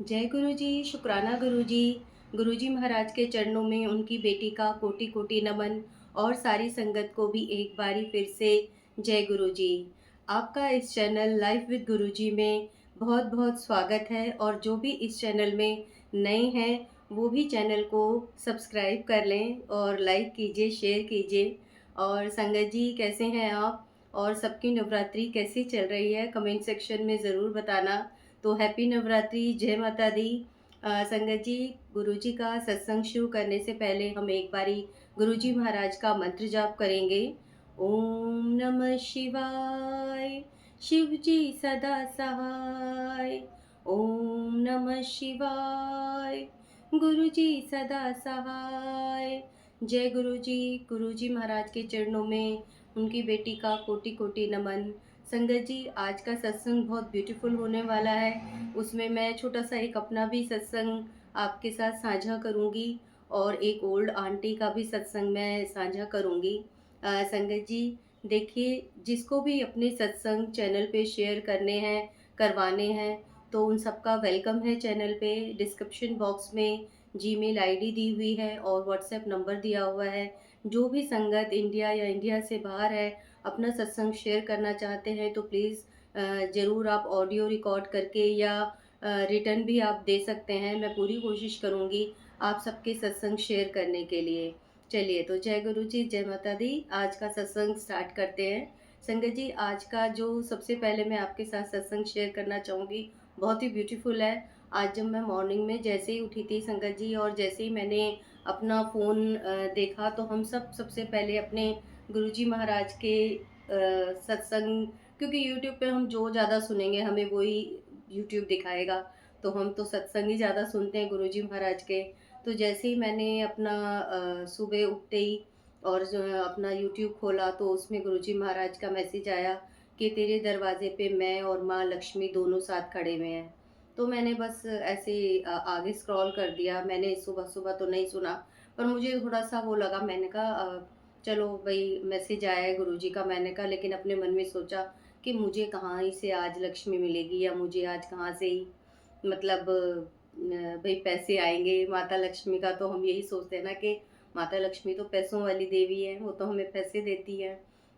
जय गुरु जी, शुक्राना गुरु जी। गुरु जी महाराज के चरणों में उनकी बेटी का कोटि कोटि नमन और सारी संगत को भी एक बारी फिर से जय गुरु जी। आपका इस चैनल लाइफ विद गुरु जी में बहुत बहुत स्वागत है और जो भी इस चैनल में नए हैं वो भी चैनल को सब्सक्राइब कर लें और लाइक कीजिए, शेयर कीजिए। और संगत जी कैसे हैं आप और सबकी नवरात्रि कैसी चल रही है कमेंट सेक्शन में ज़रूर बताना। तो हैप्पी नवरात्रि, जय माता दी। संगत जी, गुरुजी का सत्संग शुरू करने से पहले हम एक बारी गुरुजी महाराज का मंत्र जाप करेंगे। ओम नमः शिवाय, शिव जी सदा सहाय। ओम नमः शिवाय, गुरु जी सदा सहाय। जय गुरु जी महाराज के चरणों में उनकी बेटी का कोटि कोटि नमन। संगत जी, आज का सत्संग बहुत ब्यूटीफुल होने वाला है। उसमें मैं छोटा सा एक अपना भी सत्संग आपके साथ साझा करूंगी और एक ओल्ड आंटी का भी सत्संग मैं साझा करूंगी। संगत जी, देखिए, जिसको भी अपने सत्संग चैनल पे शेयर करने हैं, करवाने हैं, तो उन सबका वेलकम है चैनल पे। डिस्क्रिप्शन बॉक्स में जीमेल आईडी दी हुई है और व्हाट्सएप नंबर दिया हुआ है। जो भी संगत इंडिया या इंडिया से बाहर है, अपना सत्संग शेयर करना चाहते हैं तो प्लीज़ ज़रूर आप ऑडियो रिकॉर्ड करके या रिटर्न भी आप दे सकते हैं। मैं पूरी कोशिश करूँगी आप सबके सत्संग शेयर करने के लिए। चलिए, तो जय गुरु जी, जय माता दी। आज का सत्संग स्टार्ट करते हैं। संगत जी, आज का जो सबसे पहले मैं आपके साथ सत्संग शेयर करना चाहूँगी, बहुत ही ब्यूटीफुल है। आज जब मैं मॉर्निंग में जैसे ही उठी थी संगत जी, और जैसे ही मैंने अपना फ़ोन देखा, तो हम सब सबसे पहले अपने गुरुजी महाराज के सत्संग, क्योंकि यूट्यूब पे हम जो ज़्यादा सुनेंगे हमें वही यूट्यूब दिखाएगा, तो हम तो सत्संग ही ज़्यादा सुनते हैं गुरुजी महाराज के। तो जैसे ही मैंने अपना सुबह उठते ही और जो है अपना यूट्यूब खोला, तो उसमें गुरुजी महाराज का मैसेज आया कि तेरे दरवाजे पे मैं और माँ लक्ष्मी दोनों साथ खड़े हुए हैं। तो मैंने बस ऐसे आगे स्क्रॉल कर दिया। मैंने सुबह सुबह तो नहीं सुना, पर मुझे थोड़ा सा वो लगा। मैंने कहा चलो भाई, मैसेज आया है गुरुजी का। मैंने कहा, लेकिन अपने मन में सोचा कि मुझे कहाँ ही से आज लक्ष्मी मिलेगी, या मुझे आज कहाँ से ही मतलब भाई पैसे आएंगे। माता लक्ष्मी का तो हम यही सोचते हैं ना कि माता लक्ष्मी तो पैसों वाली देवी है, वो तो हमें पैसे देती है।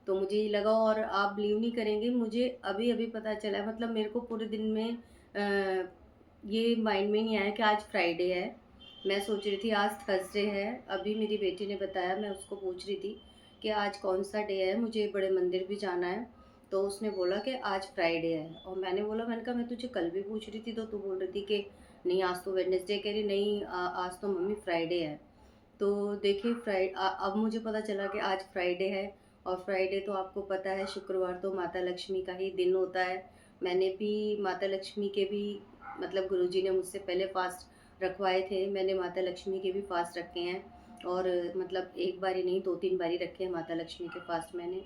तो मुझे ये लगा, और आप बिलीव नहीं करेंगे, मुझे अभी अभी पता चला। मतलब मेरे को पूरे दिन में ये माइंड में नहीं आया कि आज फ्राइडे है। मैं सोच रही थी आज थर्सडे है। अभी मेरी बेटी ने बताया, मैं उसको पूछ रही थी कि आज कौन सा डे है, मुझे बड़े मंदिर भी जाना है। तो उसने बोला कि आज फ्राइडे है, और मैंने कहा मैं तुझे कल भी पूछ रही थी तो तू बोल रही थी कि नहीं आज तो वेडनेसडे। कह रही नहीं, आज तो मम्मी फ्राइडे है। तो देखिए, अब मुझे पता चला कि आज फ्राइडे है। और फ्राइडे तो आपको पता है, शुक्रवार तो माता लक्ष्मी का ही दिन होता है। मैंने भी माता लक्ष्मी के भी, मतलब गुरुजी ने मुझसे पहले फास्ट रखवाए थे, मैंने माता लक्ष्मी के भी फास्ट रखे हैं। और मतलब एक बारी नहीं, दो तीन बारी रखे हैं माता लक्ष्मी के फास्ट मैंने।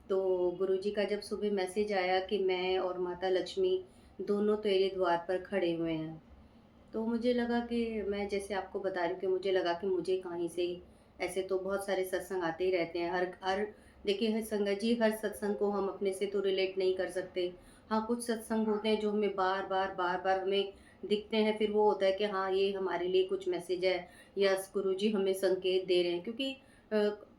तो गुरुजी का जब सुबह मैसेज आया कि मैं और माता लक्ष्मी दोनों तेरे द्वार पर खड़े हुए हैं, तो मुझे लगा कि मैं जैसे आपको बता रही हूँ कि मुझे लगा कि मुझे कहीं से ही, ऐसे तो बहुत सारे सत्संग आते ही रहते हैं। हर हर देखिए, हर संगत जी, हर सत्संग को हम अपने से तो रिलेट नहीं कर सकते। हाँ, कुछ सत्संग होते हैं जो हमें बार बार हमें दिखते हैं। फिर वो होता है कि हाँ, ये हमारे लिए कुछ मैसेज है, या गुरुजी हमें संकेत दे रहे हैं। क्योंकि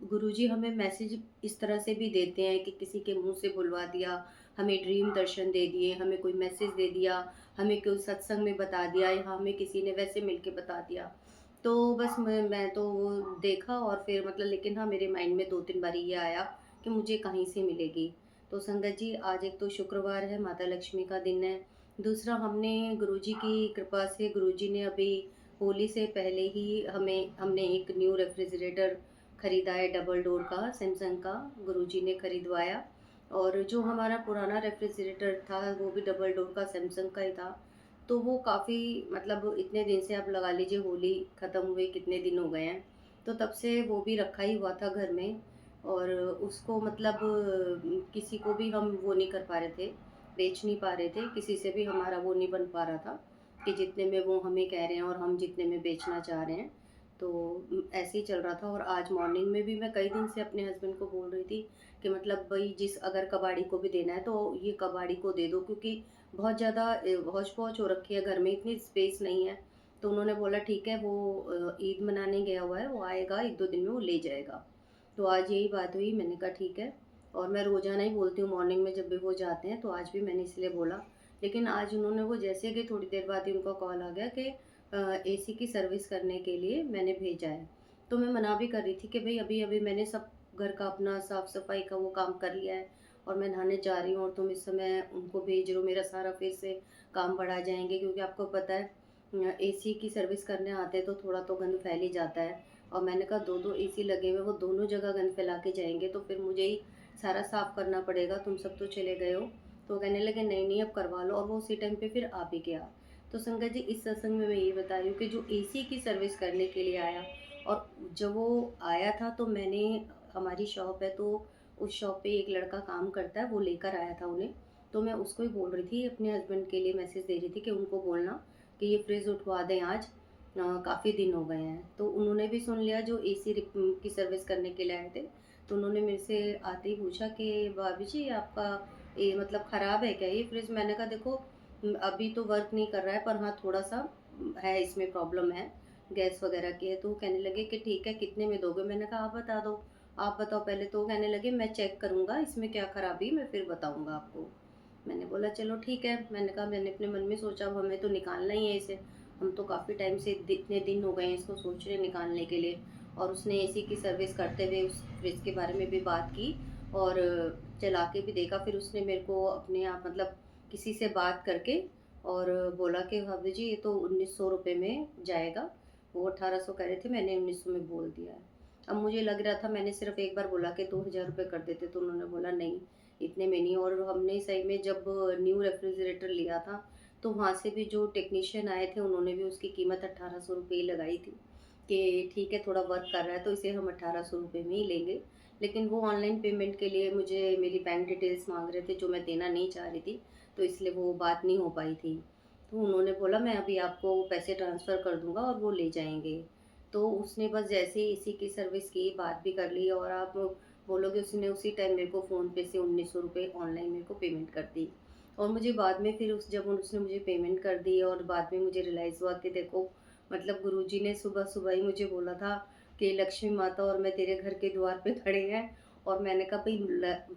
गुरुजी हमें मैसेज इस तरह से भी देते हैं कि किसी के मुंह से बुलवा दिया, हमें ड्रीम दर्शन दे दिए, हमें कोई मैसेज दे दिया, हमें कोई सत्संग में बता दिया, या हमें किसी ने वैसे मिलके बता दिया। तो बस मैं तो वो देखा, और फिर मतलब, लेकिन हाँ, मेरे माइंड में 2-3 बारी ये आया कि मुझे कहीं से मिलेगी। तो संगत जी, आज एक तो शुक्रवार है, माता लक्ष्मी का दिन है। दूसरा, हमने गुरुजी की कृपा से, गुरुजी ने अभी होली से पहले ही हमने एक न्यू रेफ्रिजरेटर खरीदा है, डबल डोर का, सैमसंग का गुरुजी ने खरीदवाया। और जो हमारा पुराना रेफ्रिजरेटर था वो भी डबल डोर का सैमसंग का ही था। तो वो काफ़ी, मतलब इतने दिन से आप लगा लीजिए, होली ख़त्म हुए कितने दिन हो गए हैं, तो तब से वो भी रखा ही हुआ था घर में। और उसको मतलब किसी को भी हम वो नहीं कर पा रहे थे, बेच नहीं पा रहे थे, किसी से भी हमारा वो नहीं बन पा रहा था कि जितने में वो हमें कह रहे हैं और हम जितने में बेचना चाह रहे हैं। तो ऐसे ही चल रहा था। और आज मॉर्निंग में भी मैं कई दिन से अपने हस्बैंड को बोल रही थी कि मतलब भाई, जिस अगर कबाड़ी को भी देना है तो ये कबाड़ी को दे दो, क्योंकि बहुत ज़्यादा हौच-पौच हो रखी है घर में, इतनी स्पेस नहीं है। तो उन्होंने बोला ठीक है वो ईद मनाने गया हुआ है, वो आएगा 1-2 दिन में वो ले जाएगा। तो आज यही बात हुई, मैंने कहा ठीक है। और मैं रोज़ाना ही बोलती हूँ मॉर्निंग में जब भी वो जाते हैं, तो आज भी मैंने इसलिए बोला। लेकिन आज उन्होंने वो जैसे कि थोड़ी देर बाद ही उनका कॉल आ गया कि एसी की सर्विस करने के लिए मैंने भेजा है। तो मैं मना भी कर रही थी कि भई अभी-अभी मैंने सब घर का अपना साफ-सफाई का वो काम कर लिया है और मैं नहाने जा रही हूँ और तुम इस समय उनको भेज रहे हो, मेरा सारा फिर से काम बढ़ा जाएँगे, क्योंकि आपको पता है एसी की सर्विस करने आते हैं तो थोड़ा तो गंद फैल ही जाता है। और मैंने कहा 2-2 एसी लगे हुए हैं, वो दोनों जगह गंद फैला के जाएँगे तो फिर मुझे ही सारा साफ करना पड़ेगा, तुम सब तो चले गए हो। तो कहने लगे नहीं, नहीं अब करवा लो, और वो उसी टाइम पे फिर आ भी गया। तो संगत जी, इस सत्संग में मैं ये बता रही हूँ कि जो एसी की सर्विस करने के लिए आया, और जब वो आया था तो मैंने, हमारी शॉप है तो उस शॉप पे एक लड़का काम करता है, वो लेकर आया था उन्हें। तो मैं उसको ही बोल रही थी, अपने हस्बैंड के लिए मैसेज दे रही थी कि उनको बोलना कि ये फ्रिज उठवा दें आज, काफ़ी दिन हो गए हैं। तो उन्होंने भी सुन लिया, जो एसी की सर्विस करने के लिए आए थे। तो उन्होंने मेरे से आते ही पूछा कि भाभी जी आपका ये मतलब ख़राब है क्या ये फ्रिज? मैंने कहा देखो अभी तो वर्क नहीं कर रहा है, पर हाँ थोड़ा-सा है, इसमें प्रॉब्लम है, गैस वग़ैरह की है। तो वो कहने लगे कि ठीक है कितने में दोगे? मैंने कहा आप बता दो, आप बताओ पहले। तो वो कहने लगे मैं चेक करूँगा इसमें क्या ख़राबी, मैं फिर बताऊँगा आपको। मैंने बोला चलो ठीक है। मैंने कहा, मैंने अपने मन में सोचा अब हमें तो निकालना ही है इसे। हम तो काफ़ी टाइम से इतने दिन हो गए हैं इसको सोच रहे हैं निकालने के लिए। और उसने एसी की सर्विस करते हुए उस फ्रिज के बारे में भी बात की और चला के भी देखा। फिर उसने मेरे को अपने आप मतलब किसी से बात करके और बोला कि भाभी जी ये तो 1900 रुपये में जाएगा। वो 1800 कह रहे थे, मैंने 1900 में बोल दिया है। अब मुझे लग रहा था, मैंने सिर्फ़ एक बार बोला कि 2000 रुपये कर देते, तो उन्होंने बोला नहीं, इतने में नहीं। और हमने सही में जब न्यू रेफ्रिजरेटर लिया था, तो वहाँ से भी जो टेक्नीशियन आए थे, उन्होंने भी उसकी कीमत 1800 रुपये ही लगाई थी कि ठीक है, थोड़ा वर्क कर रहा है, तो इसे हम 1800 रुपये में ही लेंगे। लेकिन वो ऑनलाइन पेमेंट के लिए मुझे मेरी बैंक डिटेल्स माँग रहे थे, जो मैं देना नहीं चाह रही थी, तो इसलिए वो बात नहीं हो पाई थी। तो उन्होंने बोला, "मैं अभी आपको पैसे ट्रांसफ़र कर दूँगा और वो ले जाएँगे।" तो उसने बस जैसे ही एसी की सर्विस की, बात भी कर ली, और आप बोलोगे उसने उसी टाइम मेरे को फ़ोनपे से 1900 रुपये ऑनलाइन मेरे को पेमेंट कर दी। और मुझे बाद में फिर उस जब उसने मुझे पेमेंट कर दी और बाद में मुझे रियलाइज़ हुआ कि देखो, मतलब गुरुजी ने सुबह-सुबह ही मुझे बोला था कि लक्ष्मी माता और मैं तेरे घर के द्वार पे खड़े हैं। और मैंने कहा भई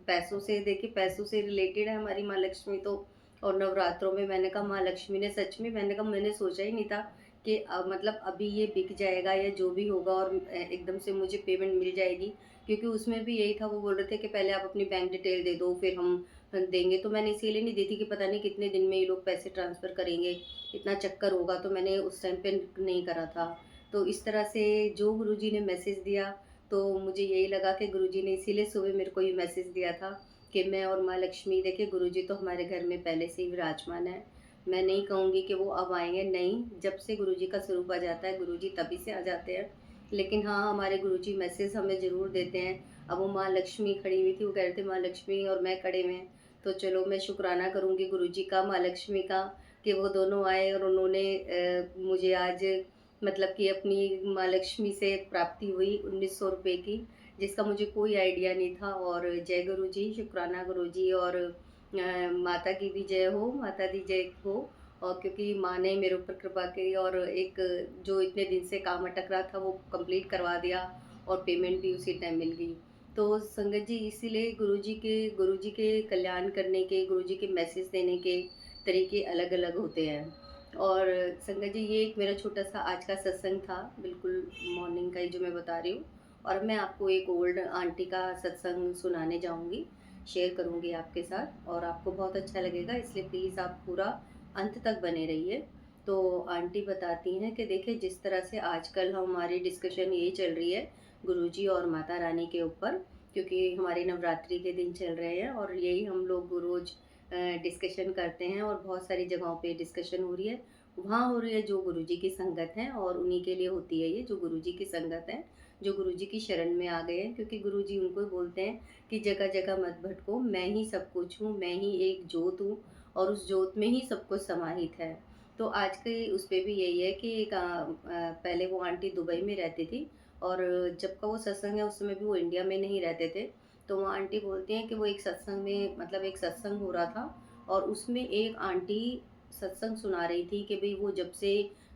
पैसों से, देखिए पैसों से रिलेटेड है हमारी माँ लक्ष्मी तो। और नवरात्रों में मैंने कहा माँ लक्ष्मी ने सच में, मैंने कहा मैंने सोचा ही नहीं था कि मतलब अभी ये बिक जाएगा या जो भी होगा और एकदम से मुझे पेमेंट मिल जाएगी। क्योंकि उसमें भी यही था, वो बोल रहे थे कि पहले आप अपनी बैंक डिटेल दे दो फिर हम देंगे। तो मैंने इसीलिए नहीं दी थी कि पता नहीं कितने दिन में ये लोग पैसे ट्रांसफ़र करेंगे, इतना चक्कर होगा, तो मैंने उस टाइम पे नहीं करा था। तो इस तरह से जो गुरुजी ने मैसेज दिया, तो मुझे यही लगा कि गुरुजी ने इसीलिए सुबह मेरे को ये मैसेज दिया था कि मैं और माँ लक्ष्मी, देखिए गुरुजी तो हमारे घर में पहले से ही विराजमान है। मैं नहीं कहूँगी कि वो अब आएँगे, नहीं, जब से गुरुजी का स्वरूप आ जाता है, गुरुजी तभी से आ जाते हैं। लेकिन हाँ, हमारे गुरुजी मैसेज हमें ज़रूर देते हैं। अब वो माँ लक्ष्मी खड़ी हुई थी, वो कह रहे थे माँ लक्ष्मी और मैं खड़े हुए हैं। तो चलो मैं शुकराना करूँगी गुरुजी का, माँ लक्ष्मी का, कि वो दोनों आए और उन्होंने मुझे आज मतलब कि अपनी माँ लक्ष्मी से प्राप्ति हुई 1900 रुपये की, जिसका मुझे कोई आइडिया नहीं था। और जय गुरुजी, शुकराना गुरुजी, और माता की भी जय हो, माता दी जय हो। और क्योंकि माँ ने मेरे ऊपर कृपा की और एक जो इतने दिन से काम अटक रहा था वो कंप्लीट करवा दिया और पेमेंट भी उसी टाइम मिल गई। तो संगत जी, इसीलिए गुरुजी के कल्याण करने के, गुरुजी के मैसेज देने के तरीके अलग-अलग होते हैं। और संगत जी, ये एक मेरा छोटा-सा आज का सत्संग था, बिल्कुल मॉर्निंग का ही जो मैं बता रही हूँ। और मैं आपको एक ओल्ड आंटी का सत्संग सुनाने जाऊँगी, शेयर करूँगी आपके साथ, और आपको बहुत अच्छा लगेगा, इसलिए प्लीज़ आप पूरा अंत तक बने रहिए। तो आंटी बताती हैं कि देखिए, जिस तरह से आजकल हमारी डिस्कशन यही चल रही है गुरुजी और माता रानी के ऊपर, क्योंकि हमारे नवरात्रि के दिन चल रहे हैं और यही हम लोग रोज़ डिस्कशन करते हैं और बहुत सारी जगहों पे डिस्कशन हो रही है। वहाँ हो रही है जो गुरुजी की संगत है, और उन्हीं के लिए होती है ये, जो गुरुजी की संगत है, जो गुरुजी की शरण में आ गए हैं, क्योंकि गुरुजी उनको ही बोलते हैं कि जगह-जगह मत भटको, मैं ही सब कुछ हूँ, मैं ही एक जोत हूँ और उस जोत में ही सब कुछ समाहित है। तो आज के उस पे भी यही है कि पहले वो आंटी दुबई में रहती थी, और जब का वो सत्संग है उस समय भी वो इंडिया में नहीं रहते थे। तो वो आंटी बोलती हैं कि वो एक सत्संग में, मतलब एक सत्संग हो रहा था और उसमें एक आंटी सत्संग सुना रही थी कि भई वो जब से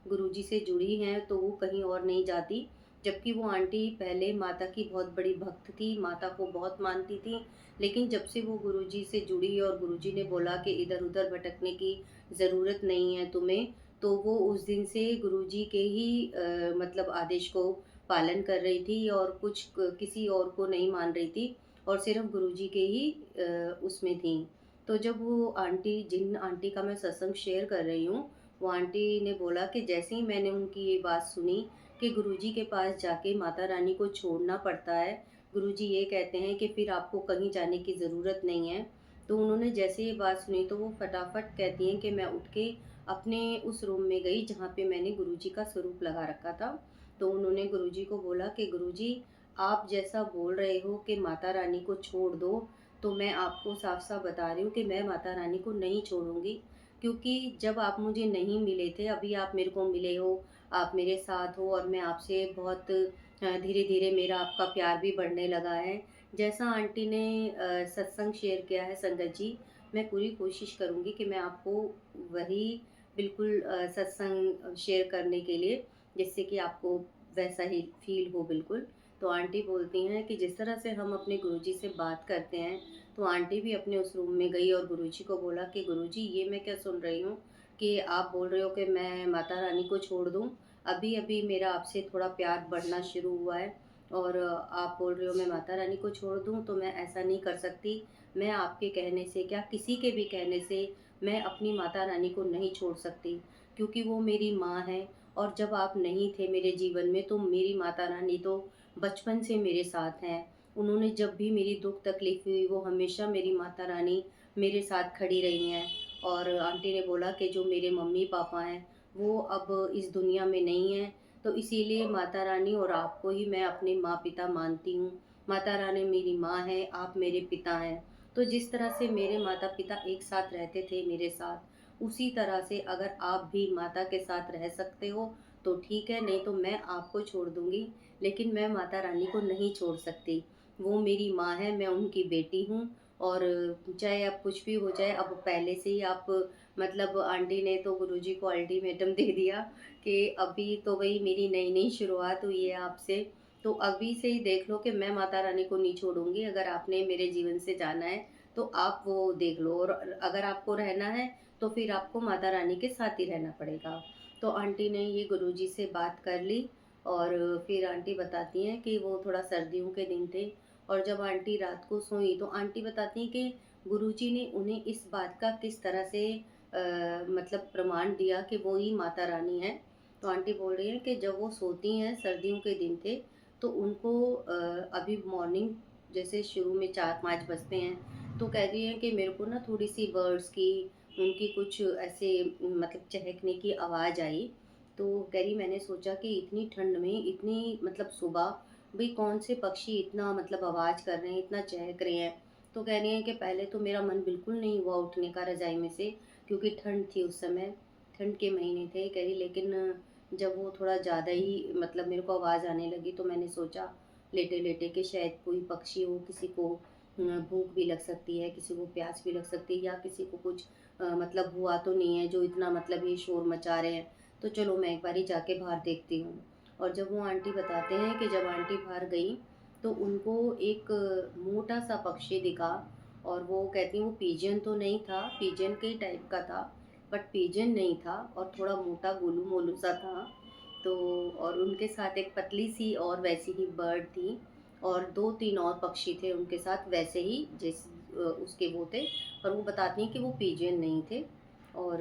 गुरुजी से जुड़ी हैं तो वो कहीं और नहीं जाती। जबकि वो आंटी पहले माता की बहुत बड़ी भक्त थी, माता को बहुत मानती थी, लेकिन जब से वो गुरुजी से जुड़ी और गुरुजी ने बोला कि इधर-उधर भटकने की ज़रूरत नहीं है तुम्हें, तो वो उस दिन से गुरुजी के ही मतलब आदेश को पालन कर रही थी और कुछ किसी और को नहीं मान रही थी और सिर्फ गुरुजी के ही उसमें थी। तो जब वो आंटी जिन आंटी का मैं सत्संग शेयर कर रही हूँ, वो आंटी ने बोला कि जैसे ही मैंने उनकी ये बात सुनी कि गुरुजी के पास जाके माता रानी को छोड़ना पड़ता है, गुरुजी ये कहते हैं कि फिर आपको कहीं जाने की ज़रूरत नहीं है। तो उन्होंने जैसे ये बात सुनी तो वो फटाफट कहती हैं कि मैं उठ के अपने उस रूम में गई जहाँ पे मैंने गुरुजी का स्वरूप लगा रखा था। तो उन्होंने गुरुजी को बोला कि गुरुजी, आप जैसा बोल रहे हो कि माता रानी को छोड़ दो, तो मैं आपको साफ-साफ बता रही हूँ कि मैं माता रानी को नहीं छोड़ूँगी। क्योंकि जब आप मुझे नहीं मिले थे, अभी आप मेरे को मिले हो, आप मेरे साथ हो और मैं आपसे बहुत धीरे-धीरे मेरा आपका प्यार भी बढ़ने लगा है। जैसा आंटी ने सत्संग शेयर किया है संगत जी, मैं पूरी कोशिश करूँगी कि मैं आपको वही बिल्कुल सत्संग शेयर करने के लिए, जिससे कि आपको वैसा ही फ़ील हो बिल्कुल। तो आंटी बोलती हैं कि जिस तरह से हम अपने गुरुजी से बात करते हैं, तो आंटी भी अपने उस रूम में गई और गुरुजी को बोला कि गुरुजी, ये मैं क्या सुन रही हूँ कि आप बोल रहे हो कि मैं माता रानी को छोड़ दूँ। अभी-अभी मेरा आपसे थोड़ा प्यार बढ़ना शुरू हुआ है और आप बोल रहे हो मैं माता रानी को छोड़ दूँ, तो मैं ऐसा नहीं कर सकती। मैं आपके कहने से क्या किसी के भी कहने से मैं अपनी माता रानी को नहीं छोड़ सकती, क्योंकि वो मेरी माँ है और जब आप नहीं थे मेरे जीवन में तो मेरी माता रानी तो बचपन से मेरे साथ हैं। उन्होंने जब भी मेरी दुःख तकलीफ़ हुई वो हमेशा मेरी माता रानी मेरे साथ खड़ी रही हैं। और आंटी ने बोला कि जो मेरे मम्मी-पापा हैं वो अब इस दुनिया में नहीं हैं, तो इसीलिए माता रानी और आपको ही मैं अपने माँ-पिता मानती हूँ। माता रानी मेरी माँ है, आप मेरे पिता हैं। तो जिस तरह से मेरे माता-पिता एक साथ रहते थे मेरे साथ, उसी तरह से अगर आप भी माता के साथ रह सकते हो, तो ठीक है, नहीं तो मैं आपको छोड़ दूँगी, लेकिन मैं माता रानी को नहीं छोड़ सकती। वो मेरी माँ है, मैं उनकी बेटी हूँ और चाहे अब कुछ भी हो जाए, अब पहले से ही आप मतलब आंटी ने तो गुरुजी को अल्टीमेटम दे दिया कि अभी तो भई मेरी नई-नई शुरुआत हुई है आपसे, तो अभी से ही देख लो कि मैं माता रानी को नहीं छोड़ूँगी। अगर आपने मेरे जीवन से जाना है, तो आप वो देख लो और अगर आपको रहना है, तो फिर आपको माता रानी के साथ ही रहना पड़ेगा। तो आंटी ने ये गुरुजी से बात कर ली और फिर आंटी बताती हैं कि वो थोड़ा सर्दियों के दिन थे और जब आंटी रात को सोईं, तो आंटी बताती हैं कि गुरुजी ने उन्हें इस बात का किस तरह से मतलब प्रमाण दिया कि वो ही माता रानी हैं। तो आंटी बोल रही हैं कि जब वो सोती हैं, सर्दियों के दिन थे, तो उनको अभी मॉर्निंग जैसे शुरू में 4-5 बजते हैं, तो कह रही हैं कि मेरे को ना थोड़ी-सी बर्ड्स की, उनकी कुछ ऐसे मतलब चहकने की आवाज़ आई। तो कह रही मैंने सोचा कि इतनी ठंड में, इतनी मतलब सुबह, भई कौन से पक्षी इतना मतलब आवाज़ कर रहे हैं, इतना चहक रहे हैं। तो कह रही हैं कि पहले तो मेरा मन बिल्कुल नहीं हुआ उठने का रज़ाई में से, क्योंकि ठंड थी उस समय, ठंड के महीने थे। कह रही लेकिन जब वो थोड़ा ज़्यादा ही मतलब मेरे को आवाज़ आने लगी तो मैंने सोचा लेटे-लेटे कि शायद कोई पक्षी हो, किसी को भूख भी लग सकती है, किसी को प्यास भी लग सकती है या किसी को कुछ मतलब हुआ तो नहीं है जो इतना मतलब ये शोर मचा रहे हैं। तो चलो मैं एक बारी जाके बाहर देखती हूँ। और जब वो आंटी बताते हैं कि जब आंटी बाहर गईं, तो उनको एक मोटा-सा पक्षी दिखा और वो कहती हैं वो पिजन तो नहीं था, पिजन के टाइप का था, बट पिजन नहीं था और थोड़ा मोटा गोलू-मोलू सा था। तो और उनके साथ एक पतली-सी और वैसी ही बर्ड थी और 2-3 और पक्षी थे उनके साथ वैसे ही उसके वो थे, पर वो बताती हैं कि वो पिजन नहीं थे। और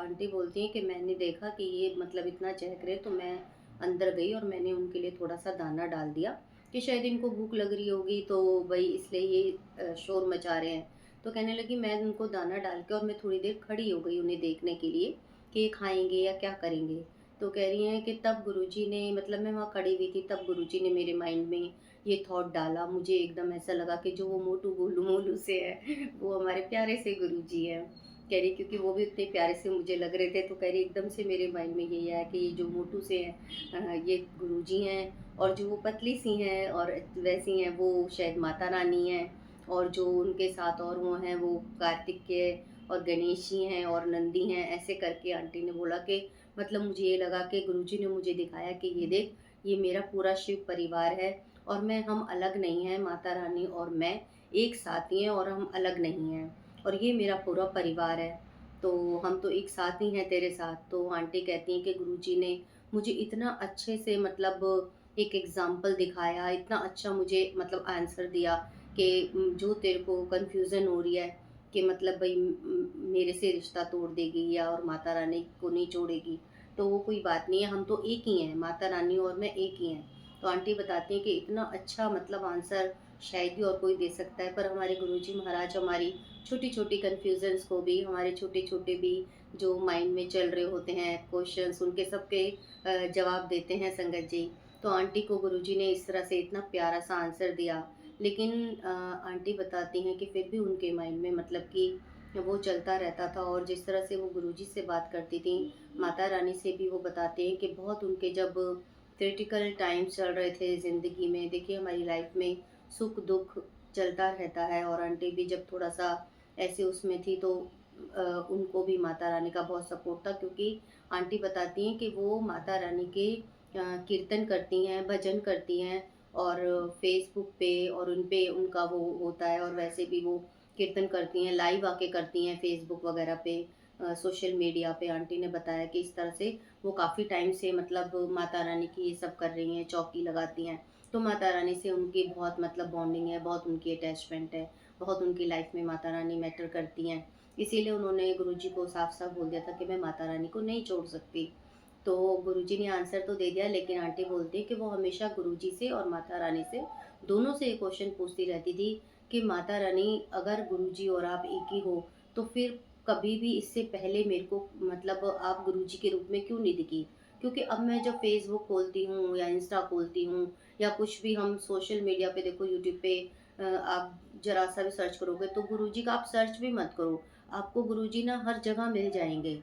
आंटी बोलती हैं कि मैंने देखा कि ये मतलब इतना चहक रहे, तो मैं अंदर गई और मैंने उनके लिए थोड़ा-सा दाना डाल दिया कि शायद इनको भूख लग रही होगी तो भई इसलिए ये शोर मचा रहे हैं। तो कहने लगी मैं उनको दाना डाल के और मैं थोड़ी देर खड़ी हो गई उन्हें देखने के लिए कि ये खाएँगे या क्या करेंगे। तो कह रही हैं कि तब गुरुजी ने मतलब मैं वहाँ खड़ी हुई थी, तब गुरुजी ने मेरे माइंड में ये थॉट डाला। मुझे एकदम ऐसा लगा कि जो वो मोटू गोलू मोलू से है, वो हमारे प्यारे से गुरुजी हैं। कह रही क्योंकि वो भी उतने प्यारे से मुझे लग रहे थे, तो कह रही एकदम से मेरे माइंड में यही आया कि ये जो मोटू से हैं ये गुरुजी हैं और जो वो पतली सी हैं और वैसी हैं वो शायद माता रानी हैं और जो उनके साथ और वो हैं वो कार्तिकेय और गणेश जी हैं और नंदी हैं, ऐसे करके आंटी ने बोला कि मतलब मुझे ये लगा कि गुरुजी ने मुझे दिखाया कि ये देख, ये मेरा पूरा शिव परिवार है और मैं हम अलग नहीं हैं, माता रानी और मैं एक साथ ही हैं और हम अलग नहीं हैं और ये मेरा पूरा परिवार है, तो हम तो एक साथ ही हैं तेरे साथ। तो आंटी कहती हैं कि गुरुजी ने मुझे इतना अच्छे से मतलब एक एग्ज़ाम्पल दिखाया, इतना अच्छा मुझे मतलब आंसर दिया कि जो तेरे को कन्फ्यूज़न हो रही है कि मतलब भई मेरे से रिश्ता तोड़ देगी या और माता रानी को नहीं छोड़ेगी, तो वो कोई बात नहीं है, हम तो एक ही हैं, माता रानी और मैं एक ही हैं। तो आंटी बताती हैं कि इतना अच्छा मतलब आंसर शायद ही और कोई दे सकता है, पर हमारे गुरुजी महाराज हमारी छोटी-छोटी कन्फ्यूज़न्स को भी, हमारे छोटे-छोटे भी जो माइंड में चल रहे होते हैं क्वेश्चन्स, उनके सबके जवाब देते हैं संगत जी। तो आंटी को गुरुजी ने इस तरह से इतना प्यारा सा आंसर दिया, लेकिन आंटी बताती हैं कि फिर भी उनके माइंड में मतलब कि वो चलता रहता था और जिस तरह से वो गुरुजी से बात करती थी, माता रानी से भी वो बताते हैं कि बहुत उनके जब क्रिटिकल टाइम्स चल रहे थे ज़िंदगी में, देखिए हमारी लाइफ में सुख-दुःख चलता रहता है और आंटी भी जब थोड़ा-सा ऐसे उसमें थी तो उनको भी माता रानी का बहुत सपोर्ट था, क्योंकि आंटी बताती हैं कि वो माता रानी के कीर्तन करती हैं, भजन करती हैं और फ़ेसबुक पे और उन पे उनका वो होता है और वैसे भी वो कीर्तन करती हैं, लाइव आके करती हैं फ़ेसबुक वगैरह पे, सोशल मीडिया पे। आंटी ने बताया कि इस तरह से वो काफ़ी टाइम से मतलब माता रानी की ये सब कर रही हैं, चौकी लगाती हैं। तो माता रानी से उनकी बहुत मतलब बॉन्डिंग है, बहुत उनकी अटैचमेंट है, बहुत उनकी लाइफ़ में माता रानी मैटर करती हैं। इसीलिए उन्होंने गुरुजी को साफ-साफ बोल दिया था कि मैं माता रानी को नहीं छोड़ सकती। तो गुरुजी ने आंसर तो दे दिया, लेकिन आंटी बोलती हैं कि वो हमेशा गुरुजी से और माता रानी से दोनों से ये क्वेश्चन पूछती रहती थी कि माता रानी, अगर गुरुजी और आप एक ही हो, तो फिर कभी भी इससे पहले मेरे को मतलब आप गुरुजी के रूप में क्यों नहीं दिखी? क्योंकि अब मैं जब फ़ेसबुक खोलती हूँ या इंस्टा खोलती हूँ या कुछ भी हम सोशल मीडिया पे देखो, यूट्यूब पे आप ज़रा-सा भी सर्च करोगे तो गुरुजी का आप सर्च भी मत करो, आपको गुरुजी ना हर जगह मिल जाएँगे।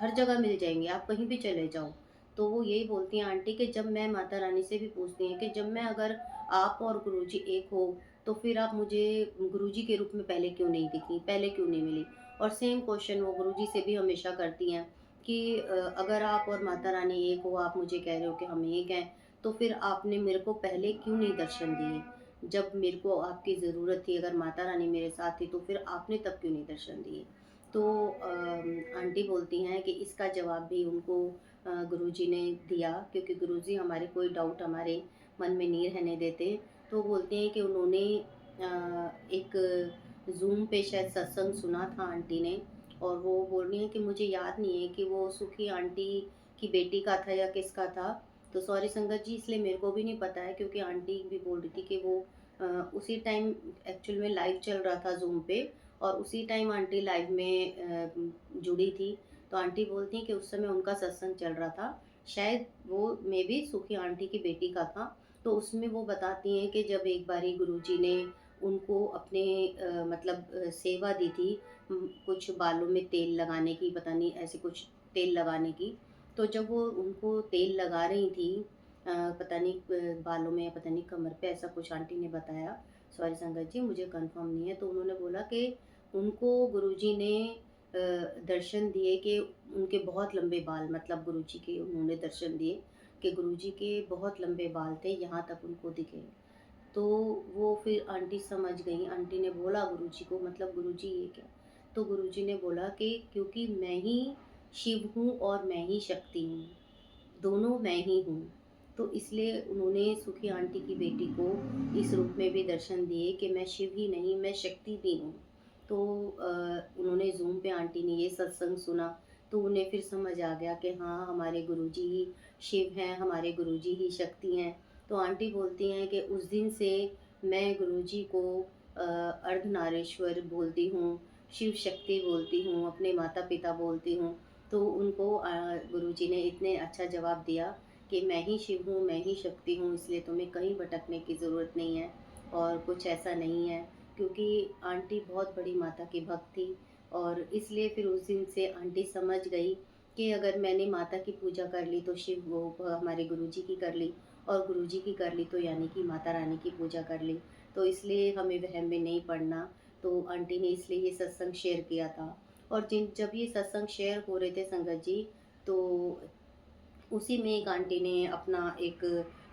हर जगह मिल जाएँगे, आप कहीं भी चले जाओ। तो वो यही बोलती हैं आंटी कि जब मैं माता रानी से भी पूछती हैं कि जब मैं अगर आप और गुरुजी एक हो, तो फिर आप मुझे गुरुजी के रूप में पहले क्यों नहीं दिखीं, पहले क्यों नहीं मिली? और सेम क्वेश्चन वो गुरुजी से भी हमेशा करती हैं कि अगर आप और माता रानी एक हो, आप मुझे कह रहे हो कि हम एक हैं, तो फिर आपने मेरे को पहले क्यों नहीं दर्शन दिए? जब मेरे को आपकी ज़रूरत थी, अगर माता रानी मेरे साथ थी, तो फिर आपने तब क्यों नहीं दर्शन दिए? तो आंटी बोलती हैं कि इसका जवाब भी उनको गुरुजी ने दिया, क्योंकि गुरुजी हमारे कोई डाउट हमारे मन में नहीं रहने देते। तो बोलते हैं कि उन्होंने एक ज़ूम पे शायद सत्संग सुना था आंटी ने, और वो बोल रही हैं कि मुझे याद नहीं है कि वो सुखी आंटी की बेटी का था या किसका था। तो सॉरी संगत जी, इसलिए मेरे को भी नहीं पता है, क्योंकि आंटी भी बोल रही थी कि वो उसी टाइम एक्चुअल में लाइव चल रहा था ज़ूम पे और उसी टाइम आंटी लाइव में जुड़ी थी। तो आंटी बोलती हैं कि उस समय उनका सत्संग चल रहा था। शायद वो मेबी सुखी आंटी की बेटी का था। तो उसमें वो बताती हैं कि जब एक बारी गुरुजी ने उनको अपने मतलब सेवा दी थी, कुछ बालों में तेल लगाने की, पता नहीं ऐसे कुछ तेल लगाने की। तो जब वो उनको तेल लगा रही थी पता नहीं बालों में या पता नहीं कमर पे, ऐसा कुछ आंटी ने बताया। सॉरी संगत जी, मुझे कंफर्म नहीं है। तो उन्होंने बोला कि उनको गुरुजी ने दर्शन दिए कि उनके बहुत लंबे बाल, मतलब गुरुजी के उन्होंने दर्शन दिए कि गुरुजी के बहुत लंबे बाल थे, यहाँ तक उनको दिखे। तो वो फिर आंटी समझ गईं, आंटी ने बोला गुरुजी को, मतलब गुरुजी ये क्या? तो गुरुजी ने बोला कि क्योंकि मैं ही शिव हूँ और मैं ही शक्ति हूँ, दोनों मैं ही हूँ। तो इसलिए उन्होंने सुखी आंटी की बेटी को इस रूप में भी दर्शन दिए कि मैं शिव ही नहीं, मैं शक्ति भी हूँ। तो उन्होंने ज़ूम पे आंटी ने ये सत्संग सुना, तो उन्हें फिर समझ आ गया कि हाँ, हमारे गुरुजी ही शिव हैं, हमारे गुरुजी ही शक्ति हैं। तो आंटी बोलती हैं कि उस दिन से मैं गुरुजी को अर्धनारीश्वर बोलती हूँ, शिव शक्ति बोलती हूँ, अपने माता-पिता बोलती हूँ। तो उनको गुरुजी ने इतने अच्छा जवाब दिया कि मैं ही शिव हूँ, मैं ही शक्ति हूँ, इसलिए तुम्हें कहीं भटकने की ज़रूरत नहीं है और कुछ ऐसा नहीं है। क्योंकि आंटी बहुत बड़ी माता की भक्त थी और इसलिए फिर उस दिन से आंटी समझ गई कि अगर मैंने माता की पूजा कर ली तो शिव वो हमारे गुरुजी की कर ली और गुरुजी की कर ली तो यानी कि माता रानी की पूजा कर ली। तो इसलिए हमें वहम में नहीं पड़ना। तो आंटी ने इसलिए ये सत्संग शेयर किया था। और जिन जब ये सत्संग शेयर हो रहे थे संगत जी, तो उसी में एक आंटी ने अपना एक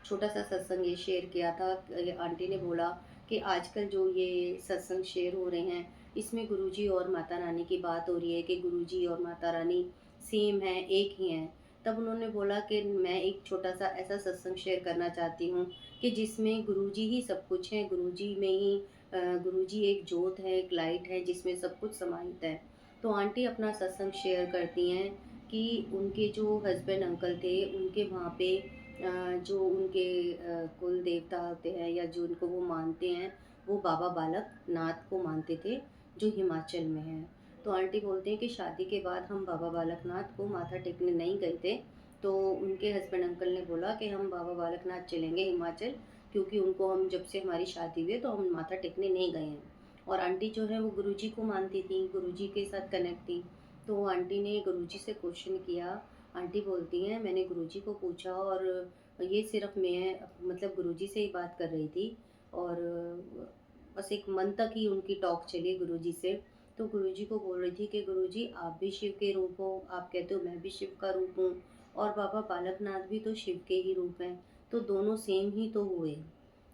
छोटा-सा सत्संग ये शेयर किया था। आंटी ने बोला कि आजकल जो ये सत्संग शेयर हो रहे हैं, इसमें गुरुजी और माता रानी की बात हो रही है कि गुरुजी और माता रानी सेम हैं, एक ही हैं। तब उन्होंने बोला कि मैं एक छोटा-सा ऐसा सत्संग शेयर करना चाहती हूँ कि जिसमें गुरुजी ही सब कुछ हैं, गुरुजी में ही गुरुजी एक ज्योत है, एक लाइट है जिसमें सब कुछ समाहित है। तो आंटी अपना सत्संग शेयर करती हैं कि उनके जो हस्बैंड अंकल थे, उनके वहाँ पे जो उनके कुल देवता होते हैं या जो उनको वो मानते हैं, वो बाबा बालक नाथ को मानते थे, जो हिमाचल में हैं। तो आंटी बोलते हैं कि शादी के बाद हम बाबा बालक नाथ को माथा टेकने नहीं गए थे, तो उनके हस्बैंड अंकल ने बोला कि हम बाबा बालक नाथ चलेंगे हिमाचल, क्योंकि उनको हम जब से हमारी शादी हुई है, तो हम माथा टेकने नहीं गए हैं। और आंटी जो है वो गुरुजी को मानती थी, गुरुजी के साथ कनेक्ट थी। तो आंटी ने गुरुजी से क्वेश्चन किया। आंटी बोलती हैं मैंने गुरुजी को पूछा और ये सिर्फ़ मैं मतलब गुरुजी से ही बात कर रही थी और बस एक मन तक ही उनकी टॉक चली गुरुजी से। तो गुरुजी को बोल रही थी कि गुरुजी आप भी शिव के रूप हो, आप कहते हो मैं भी शिव का रूप हूँ और बाबा बालकनाथ भी तो शिव के ही रूप हैं, तो दोनों सेम ही तो हुए।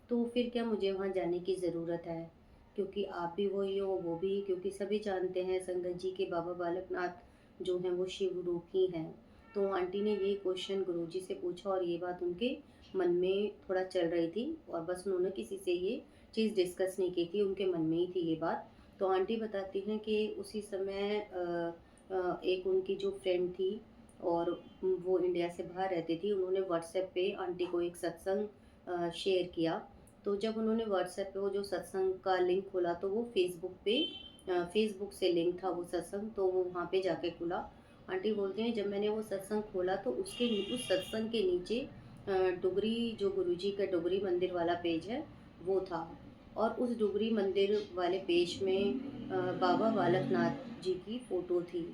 तो फिर क्या मुझे वहाँ जाने की ज़रूरत है? क्योंकि आप भी वही हो, वो भी, क्योंकि सभी जानते हैं संगत जी के बाबा बालकनाथ जो हैं वो शिव रूप ही हैं। तो आंटी ने ये क्वेश्चन गुरुजी से पूछा और ये बात उनके मन में थोड़ा चल रही थी और बस उन्होंने किसी से ये चीज़ डिस्कस नहीं की थी, उनके मन में ही थी ये बात। तो आंटी बताती हैं कि उसी समय एक उनकी जो फ्रेंड थी और वो इंडिया से बाहर रहती थी, उन्होंने व्हाट्सएप पे आंटी को एक सत्संग शेयर किया। तो जब उन्होंने व्हाट्सएप पे वो जो सत्संग का लिंक खोला तो वो फ़ेसबुक से लिंक था वो सत्संग, तो वो वहाँ पे जाके खुला। आंटी बोलती हैं जब मैंने वो सत्संग खोला तो उस सत्संग के नीचे डुगरी जो गुरुजी का डुगरी मंदिर वाला पेज है वो था और उस डुगरी मंदिर वाले पेज में बाबा बालकनाथ जी की फ़ोटो थी।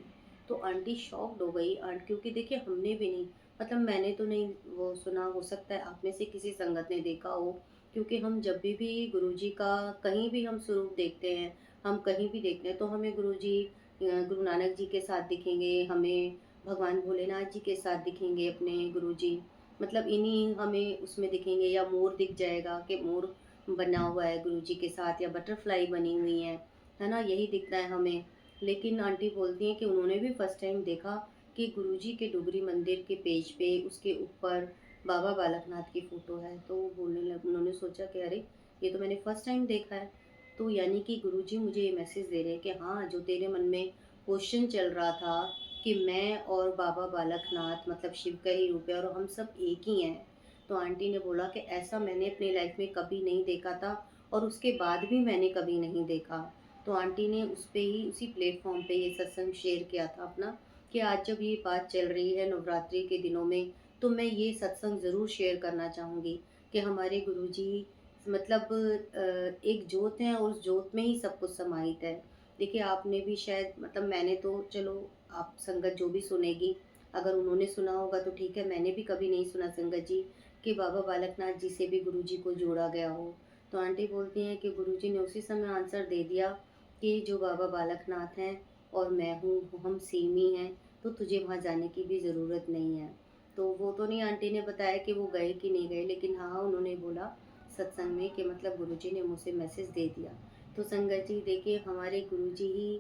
तो आंटी शॉक्ड हो गई क्योंकि देखिए हमने भी नहीं, मतलब मैंने तो नहीं वो सुना, हो सकता है आप में से किसी संगत ने देखा हो, क्योंकि हम जब भी गुरुजी का कहीं भी हम स्वरूप देखते हैं, हम कहीं भी देखते हैं तो हमें गुरुजी गुरु नानक जी के साथ दिखेंगे, हमें भगवान भोलेनाथ जी के साथ दिखेंगे अपने गुरुजी। मतलब इन्हीं हमें उसमें दिखेंगे या मोर दिख जाएगा कि मोर बना हुआ है गुरुजी के साथ या बटरफ्लाई बनी हुई है ना? यही दिखता है हमें। लेकिन आंटी बोलती हैं कि उन्होंने भी फर्स्ट टाइम देखा कि गुरुजी के डुगरी मंदिर के पेज पे उसके ऊपर बाबा बालकनाथ की फ़ोटो है। तो वो बोलने लग उन्होंने सोचा कि अरे! ये तो मैंने फर्स्ट टाइम देखा है। तो यानी कि गुरुजी मुझे ये मैसेज दे रहे हैं कि हाँ, जो तेरे मन में क्वेश्चन चल रहा था कि मैं और बाबा बालकनाथ मतलब शिव का ही रूप है और हम सब एक ही हैं। तो आंटी ने बोला कि ऐसा मैंने अपनी लाइफ़ में कभी नहीं देखा था और उसके बाद भी मैंने कभी नहीं देखा। तो आंटी ने उस पे ही उसी प्लेटफ़ॉर्म पे ये सत्संग शेयर किया था अपना कि आज जब ये बात चल रही है नवरात्रि के दिनों में, तो मैं ये सत्संग ज़रूर शेयर करना चाहूँगी कि हमारे गुरुजी मतलब एक जोत है और उस जोत में ही सब कुछ समाहित है। देखिए आपने भी शायद मतलब मैंने तो चलो आप संगत जो भी सुनेगी, अगर उन्होंने सुना होगा तो ठीक है, मैंने भी कभी नहीं सुना संगत जी कि बाबा बालकनाथ जी से भी गुरुजी को जोड़ा गया हो। तो आंटी बोलती हैं कि गुरुजी ने उसी समय आंसर दे दिया कि जो बाबा बालकनाथ हैं और मैं हूँ, हम सेम ही हैं, तो तुझे वहाँ जाने की भी ज़रूरत नहीं है। तो वो तो नहीं आंटी ने बताया कि वो गए कि नहीं गए, लेकिन हाँ, उन्होंने बोला सत्संग में कि मतलब गुरुजी ने मुझसे मैसेज दे दिया। तो संगत जी देखिए हमारे गुरुजी ही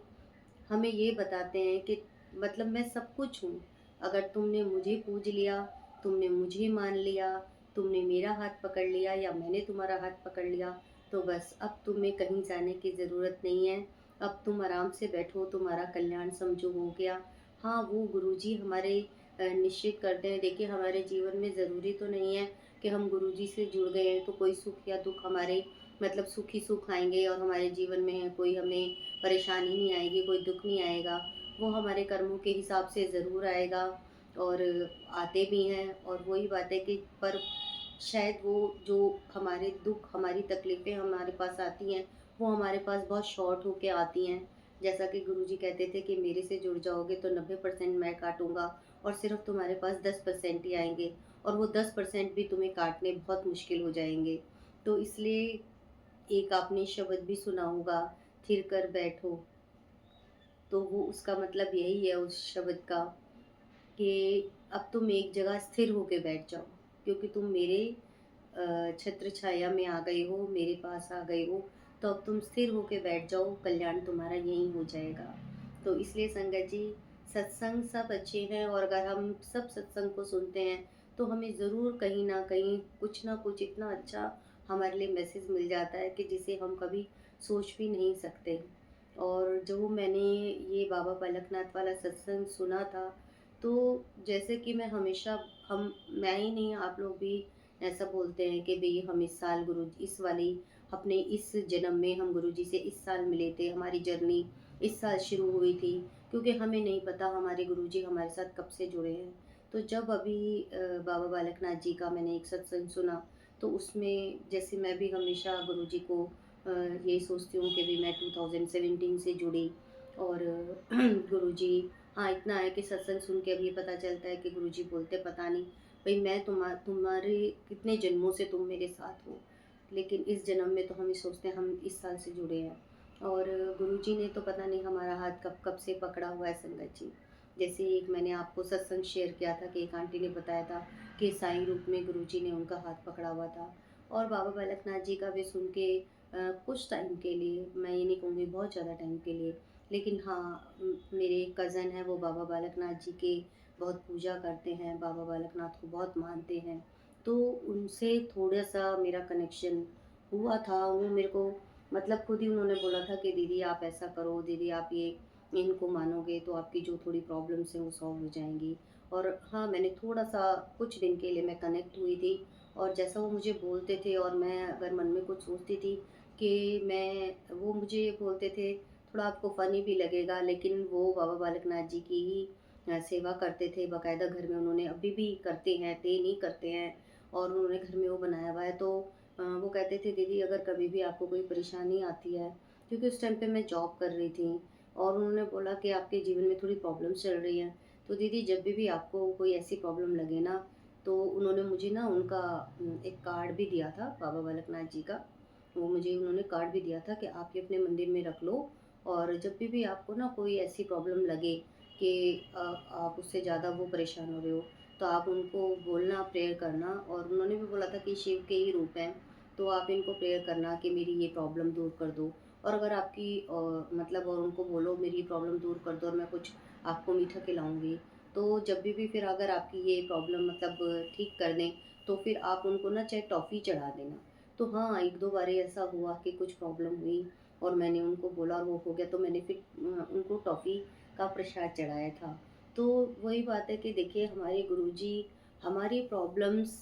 हमें ये बताते हैं कि मतलब मैं सब कुछ हूँ। अगर तुमने मुझे पूज लिया, तुमने मुझे मान लिया, तुमने मेरा हाथ पकड़ लिया या मैंने तुम्हारा हाथ पकड़ लिया, तो बस अब तुम्हें कहीं जाने की ज़रूरत नहीं है। अब तुम आराम से बैठो, तुम्हारा कल्याण समझो हो गया। हाँ, वो गुरुजी हमारे निश्चित करते हैं। देखिए हमारे जीवन में ज़रूरी तो नहीं है कि हम गुरुजी से जुड़ गए हैं तो कोई सुख या दुःख हमारे मतलब सुख ही सुख आएँगे और हमारे जीवन में कोई हमें परेशानी नहीं आएगी, कोई दुःख नहीं आएगा। वो हमारे कर्मों के हिसाब से ज़रूर आएगा और आते भी हैं और वही बात है कि पर शायद वो जो हमारे दुःख, हमारी तकलीफ़ें हमारे पास आती हैं, वो हमारे पास बहुत शॉर्ट होके आती हैं। जैसा कि गुरुजी कहते थे कि मेरे से जुड़ जाओगे तो 90% मैं काटूँगा और सिर्फ़ तुम्हारे पास 10% ही आएँगे और वो 10% भी तुम्हें काटने बहुत मुश्किल हो जाएँगे। तो इसलिए एक आपने शब्द भी सुना होगा, थिर कर बैठो। तो वो उसका मतलब यही है उस शब्द का कि अब तुम एक जगह स्थिर होके बैठ जाओ, क्योंकि तुम मेरे छत्र छाया में आ गए हो, मेरे पास आ गए हो, तो अब तुम स्थिर होके बैठ जाओ, कल्याण तुम्हारा यहीं हो जाएगा। तो इसलिए संगत जी, सत्संग सब अच्छे हैं और अगर हम सब सत्संग को सुनते हैं, तो हमें ज़रूर कहीं न कहीं कुछ ना कुछ इतना अच्छा हमारे लिए मैसेज मिल जाता है कि जिसे हम कभी सोच भी नहीं सकते। और जो मैंने ये बाबा बालकनाथ वाला सत्संग सुना था, तो जैसे कि मैं हमेशा हम मैं ही नहीं, आप लोग भी ऐसा बोलते हैं कि भई हम इस साल गुरु इस वाली अपने इस जन्म में हम गुरुजी से इस साल मिले थे, हमारी जर्नी इस साल शुरू हुई थी, क्योंकि हमें नहीं पता हमारे गुरुजी हमारे साथ कब से जुड़े हैं। तो जब अभी बाबा बालकनाथ जी का मैंने एक सत्संग सुना, तो उसमें जैसे मैं भी हमेशा गुरुजी को यही सोचती हूँ कि भी मैं 2017 से जुड़ी और गुरुजी, हाँ, इतना है कि सत्संग सुन के अभी पता चलता है कि गुरुजी बोलते पता नहीं भई मैं तुम्हारे कितने जन्मों से तुम मेरे साथ हो, लेकिन इस जन्म में तो हम ही सोचते हैं हम इस साल से जुड़े हैं। और गुरुजी ने तो पता नहीं हमारा हाथ कब-कब से पकड़ा हुआ है संगत जी। जैसे एक मैंने आपको सत्संग शेयर किया था कि एक आंटी ने बताया था कि साईं रूप में गुरुजी ने उनका हाथ पकड़ा हुआ था। और बाबा बालकनाथ जी का भी सुन के कुछ टाइम के लिए, मैं ये नहीं कहूँगी बहुत ज़्यादा टाइम के लिए, लेकिन हाँ, मेरे कज़न हैं वो बाबा बालकनाथ जी के बहुत पूजा करते हैं, बाबा बालकनाथ को बहुत मानते हैं। तो उनसे थोड़ा-सा मेरा कनेक्शन हुआ था। वो मेरे को मतलब खुद ही उन्होंने बोला था कि दीदी आप ऐसा करो, दीदी आप ये इनको मानोगे तो आपकी जो थोड़ी प्रॉब्लम्स हैं वो सॉल्व हो जाएँगी। और हाँ, मैंने थोड़ा-सा कुछ दिन के लिए मैं कनेक्ट हुई थी और जैसा वो मुझे बोलते थे और मैं अगर मन में कुछ सोचती थी कि मैं वो मुझे बोलते थे, थोड़ा आपको फ़नी भी लगेगा, लेकिन वो बाबा बालकनाथ जी की ही सेवा करते थे। बाकायदा घर में उन्होंने अभी भी करते हैं, थे नहीं करते हैं और उन्होंने घर में वो बनाया हुआ है। तो वो कहते थे दीदी अगर कभी भी आपको कोई परेशानी आती है, क्योंकि उस टाइम पे मैं जॉब कर रही थी और उन्होंने बोला कि आपके जीवन में थोड़ी प्रॉब्लम्स चल रही हैं, तो दीदी जब भी आपको कोई ऐसी प्रॉब्लम लगे ना, तो उन्होंने मुझे ना उनका एक कार्ड भी दिया था बाबा बालकनाथ जी का। वो मुझे उन्होंने कार्ड भी दिया था कि आप ये अपने मंदिर में रख लो और जब भी आपको ना कोई ऐसी प्रॉब्लम लगे कि आप उससे ज़्यादा वो परेशान हो रहे हो, तो आप उनको बोलना, प्रेयर करना। और उन्होंने भी बोला था कि शिव के ही रूप हैं, तो आप इनको प्रेयर करना कि मेरी ये प्रॉब्लम दूर कर दो। और अगर आपकी मतलब और उनको बोलो मेरी प्रॉब्लम दूर कर दो और मैं कुछ आपको मीठा खिलाऊँगी। तो जब भी फिर अगर आपकी ये प्रॉब्लम मतलब ठीक कर दें, तो फिर आप उनको ना चाहे टॉफ़ी चढ़ा देना। तो हाँ, 1-2 बारी ऐसा हुआ कि कुछ प्रॉब्लम हुई और मैंने उनको बोला और वो हो गया, तो मैंने फिर उनको टॉफ़ी का प्रसाद चढ़ाया था। तो वही बात है कि देखिए हमारे गुरुजी हमारी प्रॉब्लम्स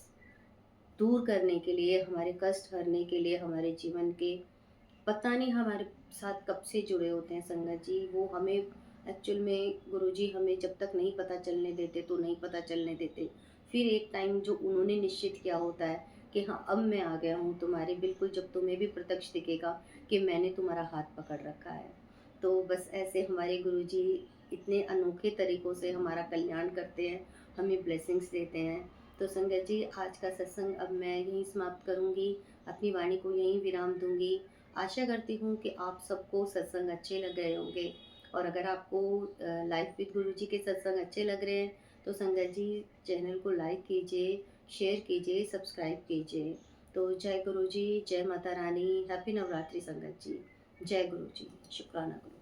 दूर करने के लिए, हमारे कष्ट हरने के लिए, हमारे जीवन के पता नहीं हमारे साथ कब से जुड़े होते हैं संगत जी। वो हमें एक्चुअल में गुरुजी हमें जब तक नहीं पता चलने देते तो नहीं पता चलने देते। फिर एक टाइम जो उन्होंने निश्चित किया होता है कि हाँ, अब मैं आ गया हूँ तुम्हारे बिल्कुल, जब तुम्हें भी प्रत्यक्ष दिखेगा कि मैंने तुम्हारा हाथ पकड़ रखा है। तो बस ऐसे हमारे गुरुजी इतने अनोखे तरीकों से हमारा कल्याण करते हैं, हमें ब्लेसिंग्स देते हैं। तो संगत जी, आज का सत्संग अब मैं यहीं समाप्त करूँगी, अपनी वाणी को यहीं विराम दूँगी। आशा करती हूँ कि आप सबको सत्संग अच्छे लग रहे होंगे और अगर आपको लाइफ विद गुरुजी के सत्संग अच्छे लग रहे हैं, तो संगत जी चैनल को लाइक कीजिए, शेयर कीजिए, सब्सक्राइब कीजिए। तो जय गुरुजी, जय माता रानी, हैप्पी नवरात्रि संगत जी। जय गुरुजी, शुक्राना गुरु।